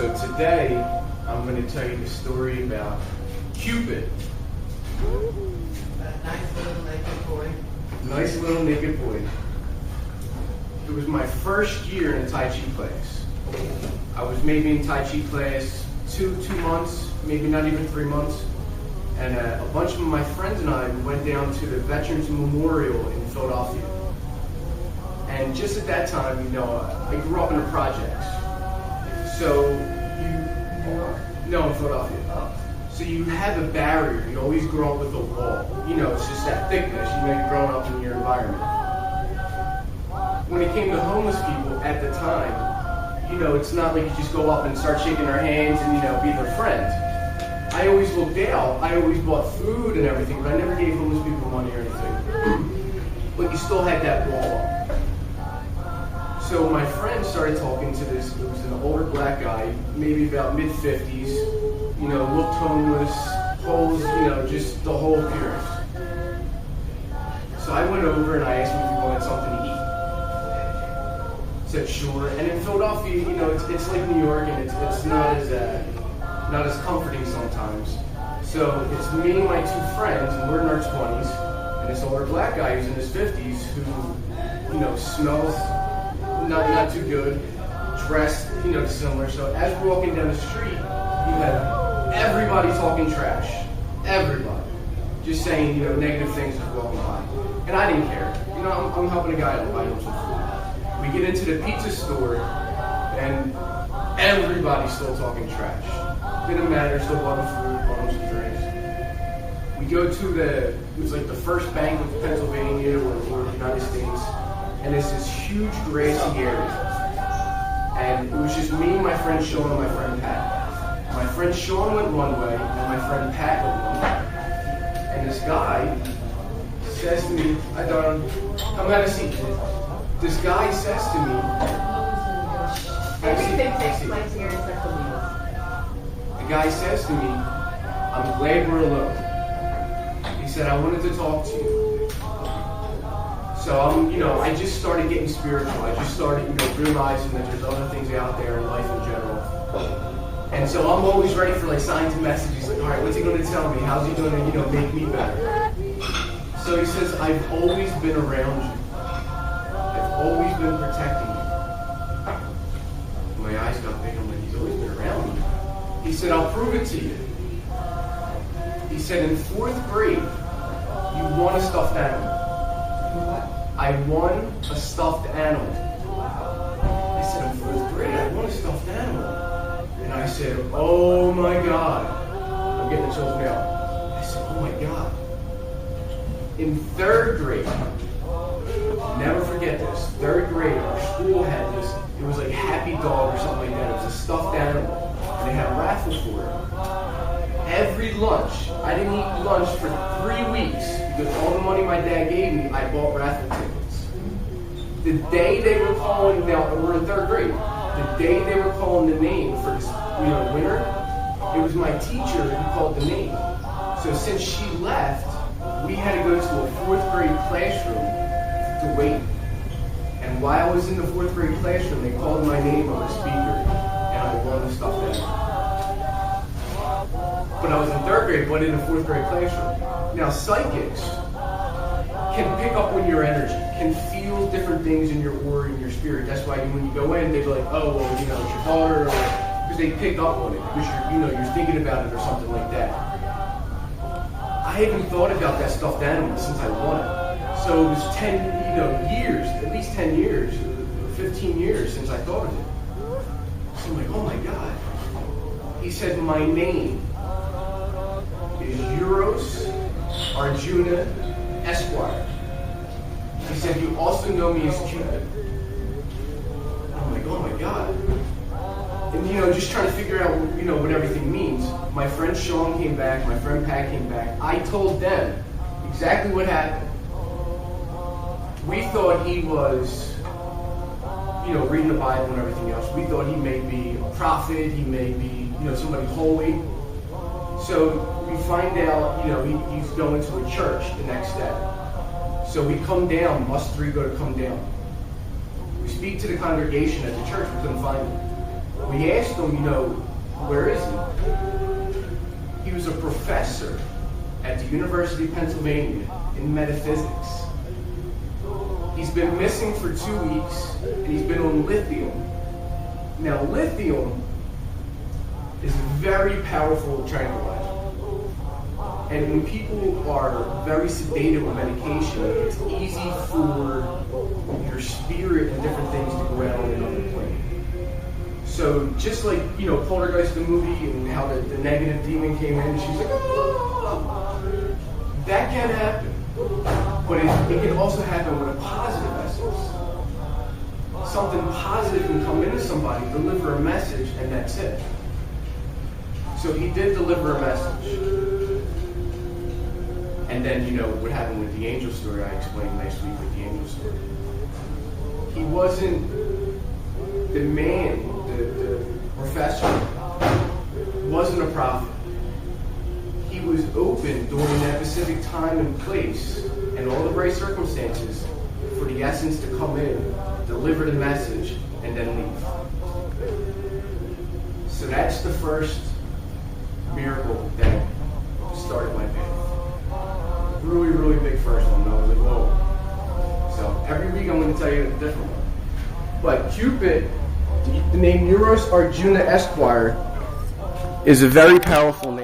So today, I'm going to tell you the story about Cupid. That nice little naked boy. Nice little naked boy. It was my first year in a Tai Chi class. I was maybe in Tai Chi class two months, maybe not even 3 months. And a bunch of my friends and I went down to the Veterans Memorial in Philadelphia. And just at that time, I grew up in the projects. So in Philadelphia. So you have a barrier. You always grow up with a wall. It's just that thickness. You're growing up in your environment. When it came to homeless people at the time, it's not like you just go up and start shaking their hands and, be their friend. I always looked out. I always bought food and everything, but I never gave homeless people money or anything. But you still had that wall up. So my friend started talking to this, it was an older black guy, maybe about mid-50s, looked homeless, holes, just the whole appearance. So I went over and I asked him if he wanted something to eat. He said sure. And in Philadelphia, it's like New York, and it's not as comforting sometimes. So it's me and my two friends, and we're in our 20s, and this older black guy who's in his 50s who, smells not too good, dressed, similar. So as we're walking down the street, you have everybody talking trash. Everybody. Just saying, negative things as walking by. And I didn't care. I'm helping a guy out buy him some food. We get into the pizza store, and everybody's still talking trash. Didn't matter, still bought him food, bought him some drinks. We go to it was like the first bank of Pennsylvania or the United States, and it's this huge grassy area. And it was just me, my friend Sean, and my friend Pat. My friend Sean went one way, and my friend Pat went one way. And this guy says to me, come have a seat. This guy says to me, Everything takes place here in Central New York. the guy says to me, I'm glad we're alone. He said, I wanted to talk to you. So I just started getting spiritual. I just started, realizing that there's other things out there in life in general. And so I'm always ready for signs and messages. All right, what's he going to tell me? How's he going to, make me better? So he says, I've always been around you. I've always been protecting you. My eyes got big. I'm like, he's always been around me. He said, I'll prove it to you. He said, in 4th grade, you won a stuffed animal. I won a stuffed animal. I said, in 4th grade, I won a stuffed animal. And I said, oh my God. I'm getting the chills now. I said, oh my God. In 3rd grade, never forget this, 3rd grade, our school had this, it was like Happy Dog or something like that. It was a stuffed animal. And they had a raffle for it. Every lunch, I didn't eat lunch for 3 weeks because all the money my dad gave me, I bought raffle tickets. The day they were calling, now we're in 3rd grade, the day they were calling the name for this, winner, it was my teacher who called the name. So since she left, we had to go to a 4th grade classroom to wait. And while I was in the 4th grade classroom, they called my name on the speaker, and I won the stuffed animal. But I was in 3rd grade, but in the 4th grade classroom. Now, psychics can pick up on your energy, can feel different things in your aura, in your spirit. That's why when you go in, they'd be like, oh, well, it's your daughter, because they pick up on it, because you're thinking about it or something like that. I haven't thought about that stuffed animal since I won it. So it was 10, years, at least 10 years, 15 years since I thought of it. So I'm like, oh my God. He said, my name is Euros Arjuna Esquire. He said, you also know me as Cupid. I'm like, oh my God. And, just trying to figure out, what everything means. My friend Sean came back, my friend Pat came back. I told them exactly what happened. We thought he was, reading the Bible and everything else. We thought he may be a prophet, he may be, somebody holy. So we find out, he's going to a church the next day. So we come down, us 3 go to come down. We speak to the congregation at the church, we couldn't find him. We asked him, where is he? He was a professor at the University of Pennsylvania in metaphysics. He's been missing for 2 weeks, and he's been on lithium. Now, lithium is a very powerful tranquilizer. And when people are very sedated with medication, it's easy for your spirit and different things to go out on another plane. So just like, Poltergeist the movie and how the negative demon came in and she's like, oh, that can happen. But it can also happen with a positive essence. Something positive can come into somebody, deliver a message, and that's it. So he did deliver a message. And then, what happened with the angel story I explained last week with the angel story. He wasn't the man, the professor, wasn't a prophet. He was open during that specific time and place and all the right circumstances for the essence to come in, deliver the message, and then leave. So that's the first miracle that started my path. Really, really big first one. I was like, whoa. So every week I'm going to tell you a different one. But Cupid, the name Neuros Arjuna Esquire, is a very powerful name.